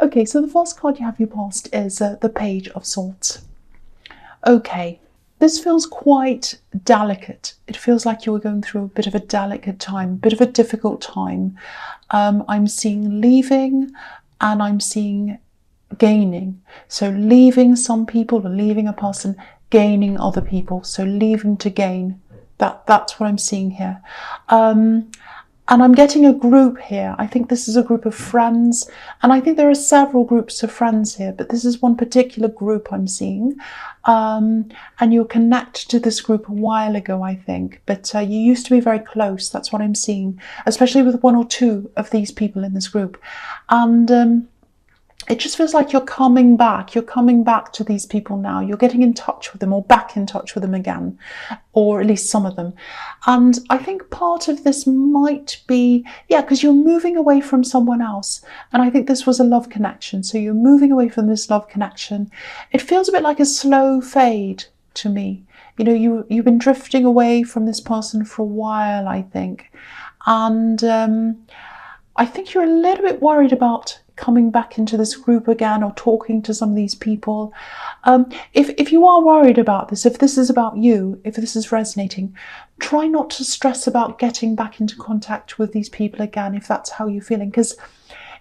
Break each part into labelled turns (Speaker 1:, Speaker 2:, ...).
Speaker 1: Okay, so the first card you have your past is the Page of Swords. Okay, this feels quite delicate. It feels like you were going through a bit of a delicate time, a bit of a difficult time. I'm seeing leaving and I'm seeing gaining. So leaving some people or leaving a person, gaining other people. So leaving to gain. That's what I'm seeing here. And I'm getting a group here. I think this is a group of friends. And I think there are several groups of friends here, but this is one particular group I'm seeing. And you're connected to this group a while ago, I think. But you used to be very close. That's what I'm seeing, especially with one or two of these people in this group. And it just feels like you're coming back. You're coming back to these people now. You're getting in touch with them or back in touch with them again, or at least some of them. And I think part of this might be, because you're moving away from someone else. And I think this was a love connection. So you're moving away from this love connection. It feels a bit like a slow fade to me. You know, you've been drifting away from this person for a while, I think. And I think you're a little bit worried about coming back into this group again or talking to some of these people. If you are worried about this, if this is about you, if this is resonating, try not to stress about getting back into contact with these people again if that's how you're feeling, because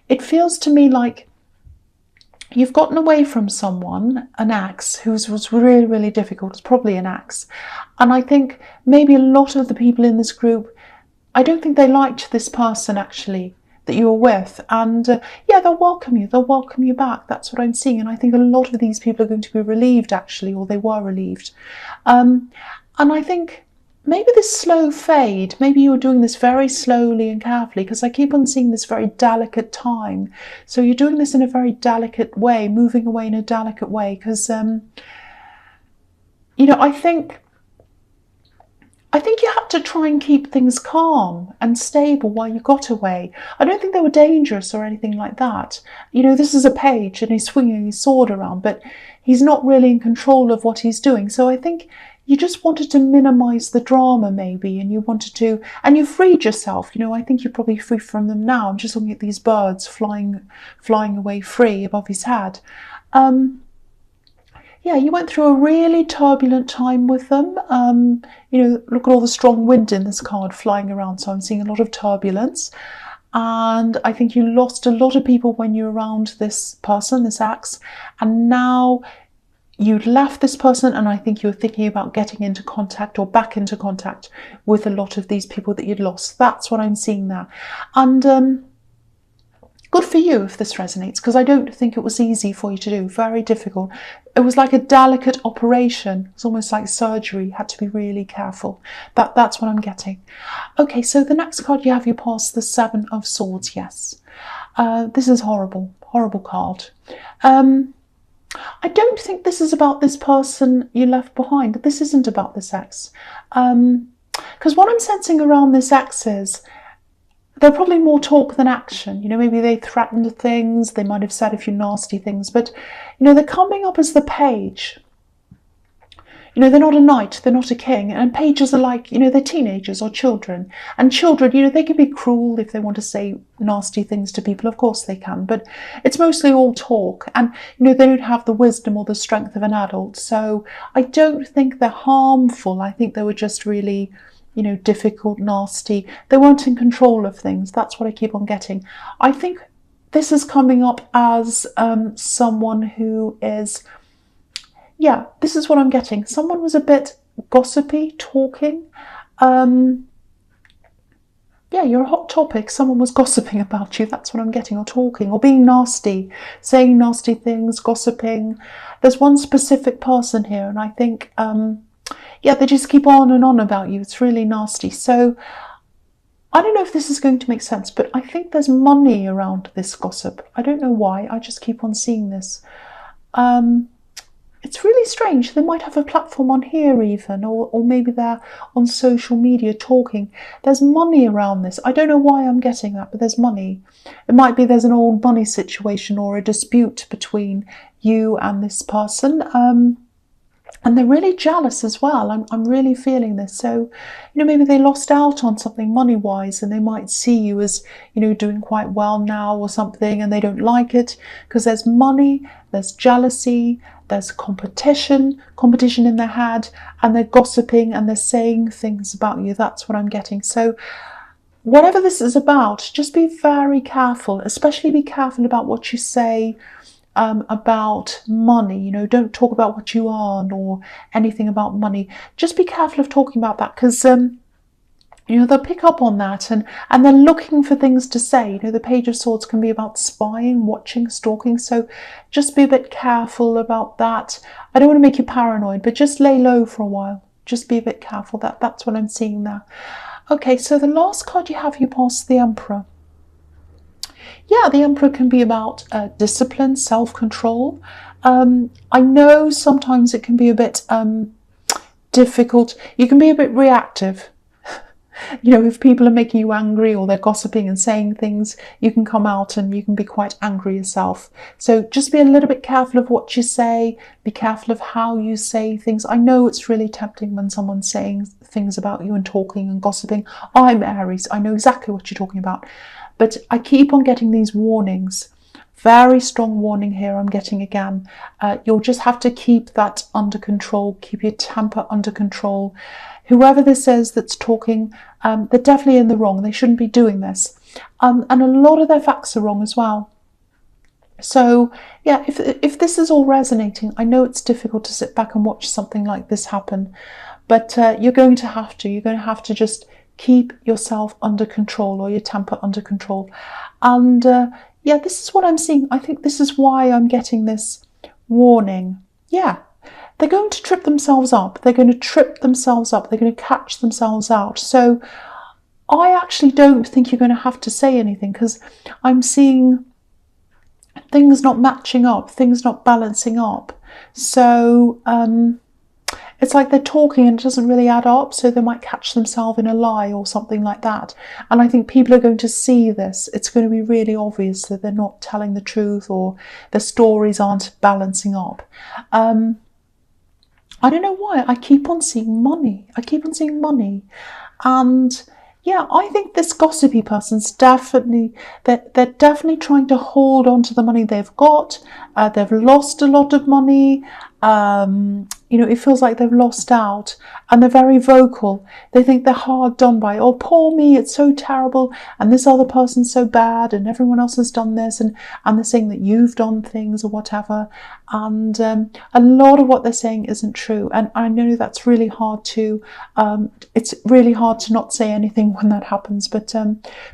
Speaker 1: it feels to me like you've gotten away from someone, an ex, who was really, really difficult. It's probably an ex. And I think maybe a lot of the people in this group, I don't think they liked this person actually that you were with, and they'll welcome you back. That's what I'm seeing, and I think a lot of these people are going to be relieved actually, or they were relieved. And I think maybe this slow fade, maybe you're doing this very slowly and carefully, because I keep on seeing this very delicate time. So you're doing this in a very delicate way, moving away in a delicate way, because I think you had to try and keep things calm and stable while you got away. I don't think they were dangerous or anything like that. You know, this is a page and he's swinging his sword around, but he's not really in control of what he's doing. So I think you just wanted to minimize the drama maybe, and you freed yourself. You know, I think you're probably free from them now. I'm just looking at these birds flying away free above his head. You went through a really turbulent time with them. Look at all the strong wind in this card flying around. So I'm seeing a lot of turbulence. And I think you lost a lot of people when you were around this person, this ex. And now you'd left this person, and I think you were thinking about getting into contact or back into contact with a lot of these people that you'd lost. That's what I'm seeing there. And good for you if this resonates, because I don't think it was easy for you to do. Very difficult. It was like a delicate operation. It's almost like surgery. You had to be really careful. That's what I'm getting. Okay, so the next card you have, you pass the Seven of Swords. Yes. This is horrible. Horrible card. I don't think this is about this person you left behind. This isn't about this ex. Because what I'm sensing around this ex is they're probably more talk than action. You know, maybe they threatened things. They might have said a few nasty things. But, you know, they're coming up as the page. You know, they're not a knight. They're not a king. And pages are like, you know, they're teenagers or children. And children, you know, they can be cruel if they want to say nasty things to people. Of course they can. But it's mostly all talk. And, you know, they don't have the wisdom or the strength of an adult. So I don't think they're harmful. I think they were just really, you know, difficult, nasty. They weren't in control of things. That's what I keep on getting. I think this is coming up as someone who is, this is what I'm getting. Someone was a bit gossipy, talking. You're a hot topic. Someone was gossiping about you. That's what I'm getting, or talking, or being nasty, saying nasty things, gossiping. There's one specific person here, and I think they just keep on and on about you. It's really nasty. So I don't know if this is going to make sense, but I think there's money around this gossip. I don't know why. I just keep on seeing this. It's really strange. They might have a platform on here even, or maybe they're on social media talking. There's money around this. I don't know why I'm getting that, but there's money. It might be there's an old money situation or a dispute between you and this person. And they're really jealous as well. I'm really feeling this. So, maybe they lost out on something money-wise, and they might see you as, doing quite well now or something, and they don't like it because there's money, there's jealousy, there's competition in their head, and they're gossiping and they're saying things about you. That's what I'm getting. So whatever this is about, just be very careful, especially be careful about what you say about money. Don't talk about what you earn or anything about money. Just be careful of talking about that, because they'll pick up on that, and they're looking for things to say. The Page of Swords can be about spying, watching, stalking, so just be a bit careful about that. I don't want to make you paranoid, but just lay low for a while. Just be a bit careful. That's what I'm seeing there. Okay, so the last card you have, you pass the Emperor. Yeah, the Emperor can be about discipline, self-control. I know sometimes it can be a bit difficult. You can be a bit reactive. If people are making you angry or they're gossiping and saying things, you can come out and you can be quite angry yourself. So just be a little bit careful of what you say. Be careful of how you say things. I know it's really tempting when someone's saying things about you and talking and gossiping. I'm Aries. I know exactly what you're talking about. But I keep on getting these warnings. Very strong warning here I'm getting again. You'll just have to keep that under control. Keep your temper under control. Whoever this is that's talking, they're definitely in the wrong. They shouldn't be doing this. And a lot of their facts are wrong as well. So, yeah, if this is all resonating, I know it's difficult to sit back and watch something like this happen. But you're going to have to. You're going to have to just keep yourself under control, or your temper under control. And yeah, this is what I'm seeing. I think this is why I'm getting this warning. Yeah, they're going to trip themselves up. They're going to trip themselves up. They're going to catch themselves out. So I actually don't think you're going to have to say anything, because I'm seeing things not matching up, things not balancing up. So it's like they're talking and it doesn't really add up, so they might catch themselves in a lie or something like that. And I think people are going to see this. It's going to be really obvious that they're not telling the truth, or the stories aren't balancing up. I don't know why. I keep on seeing money. I keep on seeing money. And yeah, I think this gossipy person's definitely, they're definitely trying to hold on to the money they've got. They've lost a lot of money. It feels like they've lost out, and they're very vocal. They think they're hard done by. Oh, poor me, it's so terrible, and this other person's so bad, and everyone else has done this, and they're saying that you've done things or whatever. And a lot of what they're saying isn't true. And I know that's really hard to, it's really hard to not say anything when that happens. But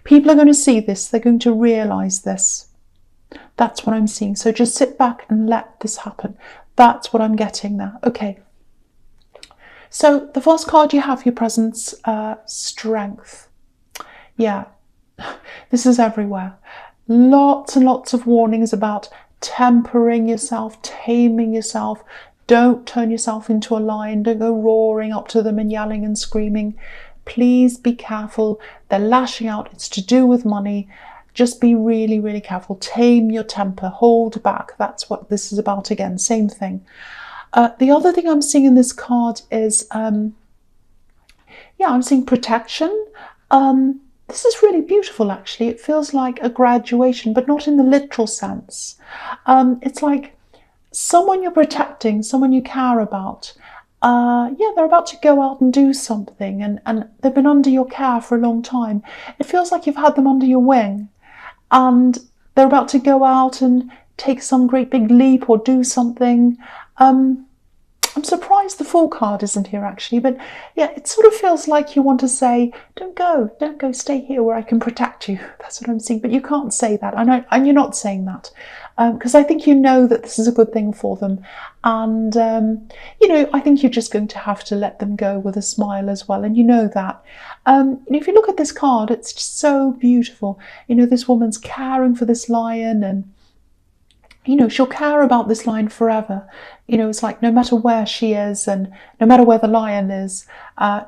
Speaker 1: people are going to see this. They're going to realise this. That's what I'm seeing. So just sit back and let this happen. That's what I'm getting there. Okay. So the first card you have, your presence, strength. Yeah, this is everywhere. Lots and lots of warnings about tempering yourself, taming yourself. Don't turn yourself into a lion. Don't go roaring up to them and yelling and screaming. Please be careful. They're lashing out. It's to do with money. Just be really, really careful. Tame your temper. Hold back. That's what this is about again. Same thing. The other thing I'm seeing in this card is, I'm seeing protection. This is really beautiful, actually. It feels like a graduation, but not in the literal sense. It's like someone you're protecting, someone you care about. They're about to go out and do something, and they've been under your care for a long time. It feels like you've had them under your wing, and they're about to go out and take some great big leap or do something. I'm surprised the Fool card isn't here, actually, but yeah, it sort of feels like you want to say, don't go, stay here where I can protect you. That's what I'm seeing, but you can't say that. And you're not saying that, because I think you know that this is a good thing for them. And, I think you're just going to have to let them go with a smile as well, and you know that. If you look at this card, it's just so beautiful. This woman's caring for this lion, and she'll care about this lion forever. It's like no matter where she is and no matter where the lion is,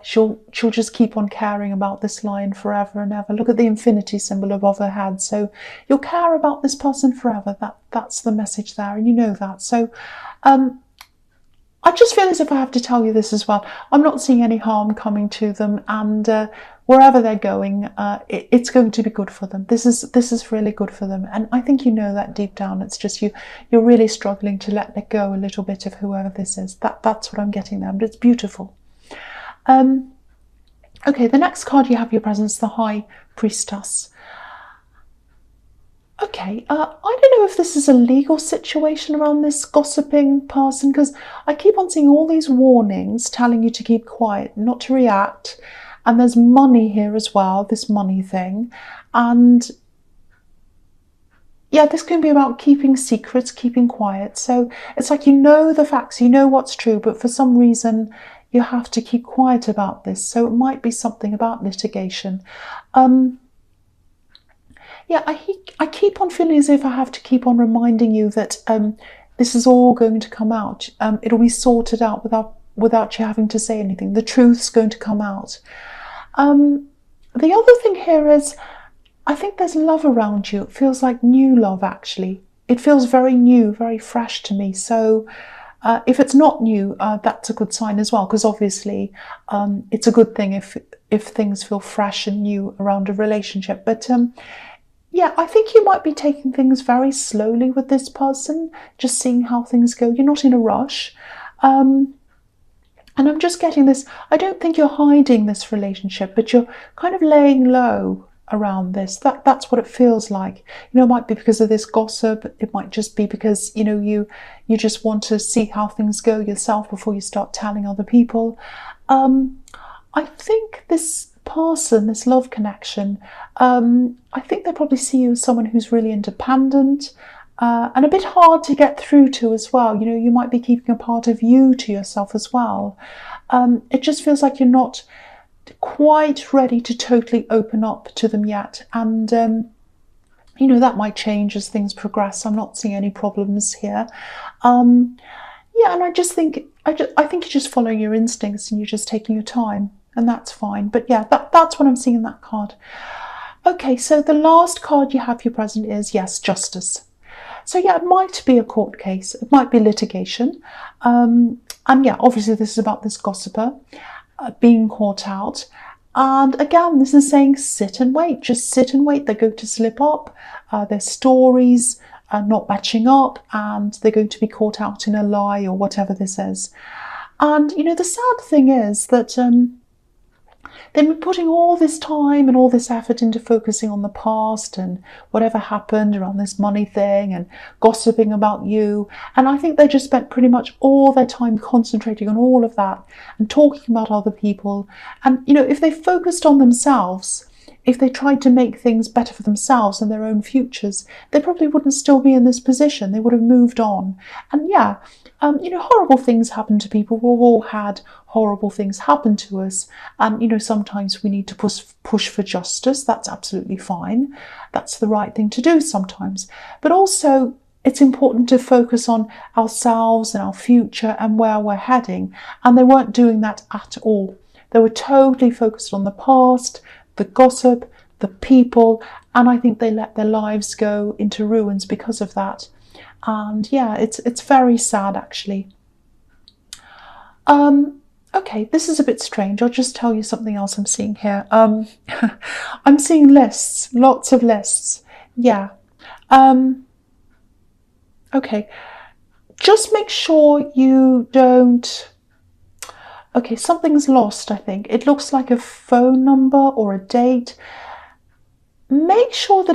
Speaker 1: she'll just keep on caring about this lion forever and ever. Look at the infinity symbol above her head. So you'll care about this person forever. That's the message there, and you know that. So I just feel as if I have to tell you this as well. I'm not seeing any harm coming to them, and wherever they're going, it's going to be good for them. This is really good for them, and I think you know that deep down. It's just you're really struggling to let go a little bit of whoever this is. That's what I'm getting there, but it's beautiful. Okay, the next card you have your presence, the High Priestess. Okay, I don't know if this is a legal situation around this gossiping person, because I keep on seeing all these warnings telling you to keep quiet, not to react. And there's money here as well, this money thing. And yeah, this can be about keeping secrets, keeping quiet. So it's like you know the facts, you know what's true, but for some reason you have to keep quiet about this. So it might be something about litigation. Yeah, I keep on feeling as if I have to keep on reminding you that this is all going to come out. It'll be sorted out without you having to say anything. The truth's going to come out. The other thing here is, I think there's love around you. It feels like new love, actually. It feels very new, very fresh to me. So if it's not new, that's a good sign as well, because obviously it's a good thing if things feel fresh and new around a relationship. But yeah, I think you might be taking things very slowly with this person, just seeing how things go. You're not in a rush. And I'm just getting this, I don't think you're hiding this relationship, but you're kind of laying low around this. That's what it feels like. You know, it might be because of this gossip. It might just be because, you know, you just want to see how things go yourself before you start telling other people. I think this person, this love connection, I think they probably see you as someone who's really independent and a bit hard to get through to as well. You know, you might be keeping a part of you to yourself as well. It just feels like you're not quite ready to totally open up to them yet. And, you know, that might change as things progress. I'm not seeing any problems here. Yeah, and I just think, I think you're just following your instincts and you're just taking your time. And that's fine. But yeah, that's what I'm seeing in that card. Okay, so the last card you have your present is, yes, Justice. So yeah, it might be a court case. It might be litigation. And yeah, obviously this is about this gossiper being caught out. And again, this is saying sit and wait. Just sit and wait. They're going to slip up. Their stories are not matching up. And they're going to be caught out in a lie or whatever this is. And, you know, the sad thing is that they've been putting all this time and all this effort into focusing on the past and whatever happened around this money thing and gossiping about you. And I think they just spent pretty much all their time concentrating on all of that and talking about other people. And, you know, if they focused on themselves, if they tried to make things better for themselves and their own futures, they probably wouldn't still be in this position. They would have moved on. And yeah, you know, horrible things happen to people. We've all had horrible things happen to us. And, you know, sometimes we need to push for justice. That's absolutely fine. That's the right thing to do sometimes. But also, it's important to focus on ourselves and our future and where we're heading. And they weren't doing that at all. They were totally focused on the past, the gossip, the people, and I think they let their lives go into ruins because of that. And yeah, it's very sad, actually. Okay, this is a bit strange. I'll just tell you something else I'm seeing here. I'm seeing lists, lots of lists. Yeah. Okay, just make sure you don't... Okay, something's lost, I think. It looks like a phone number or a date. Make sure that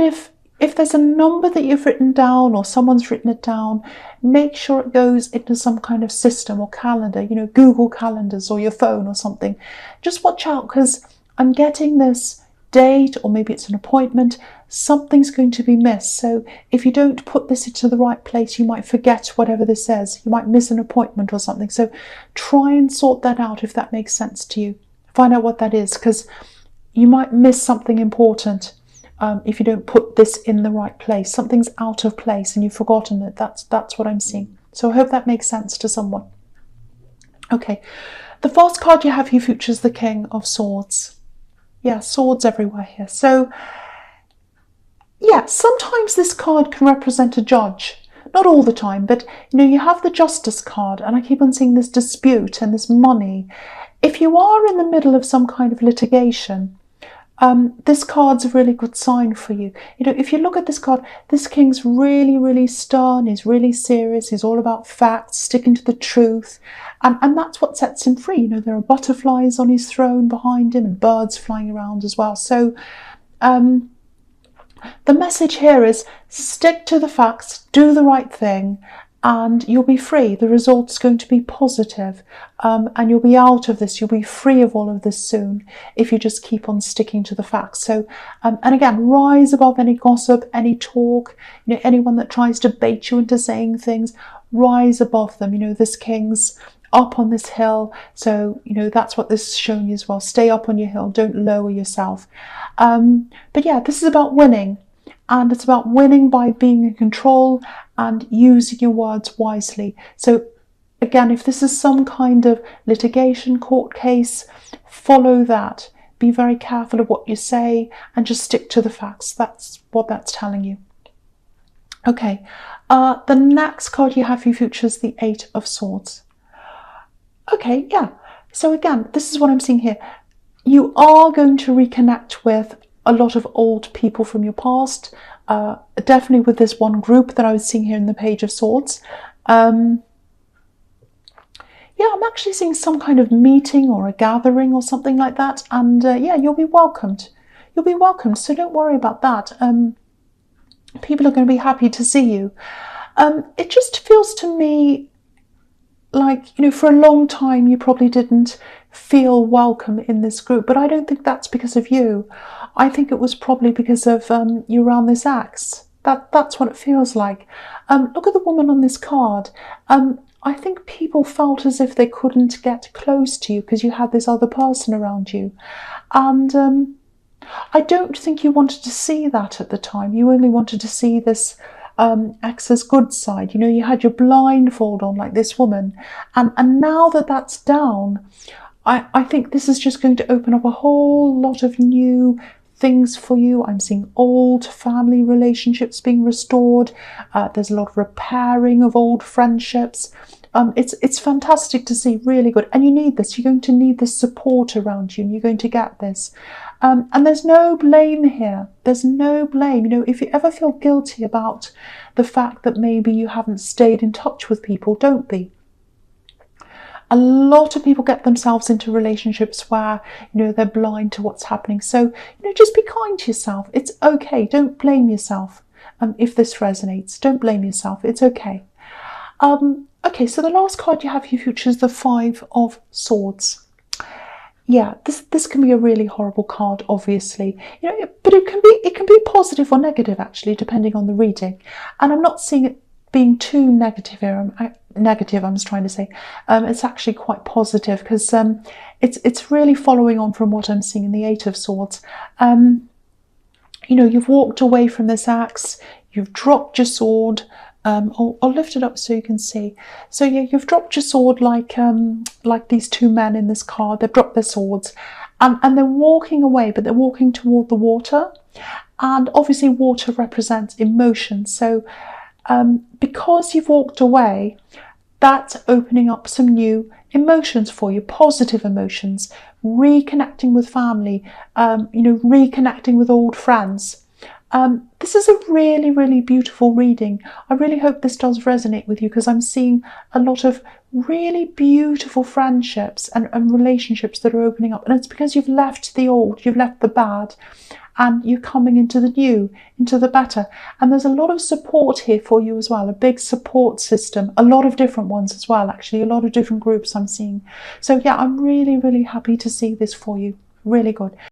Speaker 1: if there's a number that you've written down or someone's written it down, make sure it goes into some kind of system or calendar, you know, Google Calendars or your phone or something. Just watch out, because I'm getting this date, or maybe it's an appointment, something's going to be missed. So if you don't put this into the right place, you might forget whatever this says. You might miss an appointment or something. So try and sort that out if that makes sense to you. Find out what that is, because you might miss something important if you don't put this in the right place. Something's out of place and you've forgotten it. That's what I'm seeing. So I hope that makes sense to someone. Okay, the first card you have here features the King of Swords. Yeah, swords everywhere here. So yeah, sometimes this card can represent a judge. not all the time, but you have the Justice card, and I keep on seeing this dispute and this money. If you are in the middle of some kind of litigation, this card's a really good sign for you. If you look at this card, this king's really, really stern, he's really serious, he's all about facts, sticking to the truth, and that's what sets him free. There are butterflies on his throne behind him and birds flying around as well. So the message here is stick to the facts, do the right thing, and you'll be free. The result's going to be positive, and you'll be out of this. You'll be free of all of this soon if you just keep on sticking to the facts. So, and again, rise above any gossip, any talk, anyone that tries to bait you into saying things, rise above them. This king's up on this hill, so that's what this is showing you as well. Stay up on your hill, don't lower yourself. But yeah, this is about winning, and it's about winning by being in control and using your words wisely. So again, if this is some kind of litigation, court case, follow that. Be very careful of what you say and just stick to the facts. That's what that's telling you. Okay, the next card you have for your future is the Eight of Swords. Okay, yeah. So again, this is what I'm seeing here. You are going to reconnect with a lot of old people from your past, definitely with this one group that I was seeing here in the Page of Swords. Yeah, I'm actually seeing some kind of meeting or a gathering or something like that, and yeah, you'll be welcomed. You'll be welcomed, so don't worry about that. People are going to be happy to see you. It just feels to me like, for a long time you probably didn't feel welcome in this group, but I don't think that's because of you. I think it was probably because of you around this axe. That's what it feels like. Look at the woman on this card. I think people felt as if they couldn't get close to you because you had this other person around you, and I don't think you wanted to see that at the time. You only wanted to see this ex's good side. You had your blindfold on like this woman, and now that that's down, I think this is just going to open up a whole lot of new things for you. I'm seeing old family relationships being restored. There's a lot of repairing of old friendships. It's fantastic to see, really good. And you need this. You're going to need this support around you, and you're going to get this. And there's no blame here. There's no blame. If you ever feel guilty about the fact that maybe you haven't stayed in touch with people, don't be. A lot of people get themselves into relationships where, they're blind to what's happening. So, just be kind to yourself. It's okay. Don't blame yourself. If this resonates, don't blame yourself. It's okay. Okay, so the last card you have for your future is the Five of Swords. Yeah, this can be a really horrible card, obviously. But it can be positive or negative, actually, depending on the reading. And I'm not seeing it being too negative here. I'm just trying to say. It's actually quite positive because it's really following on from what I'm seeing in the Eight of Swords. You've walked away from this axe. You've dropped your sword. I'll lift it up so you can see. So yeah, you've dropped your sword like these two men in this card. They've dropped their swords, and they're walking away, but they're walking toward the water, and obviously water represents emotion. So because you've walked away, that's opening up some new emotions for you, positive emotions, reconnecting with family, reconnecting with old friends. This is a really, really beautiful reading. I really hope this does resonate with you because I'm seeing a lot of really beautiful friendships and relationships that are opening up. And it's because you've left the old, you've left the bad, and you're coming into the new, into the better. And there's a lot of support here for you as well, a big support system, a lot of different ones as well, actually, a lot of different groups I'm seeing. So yeah, I'm really, really happy to see this for you. Really good.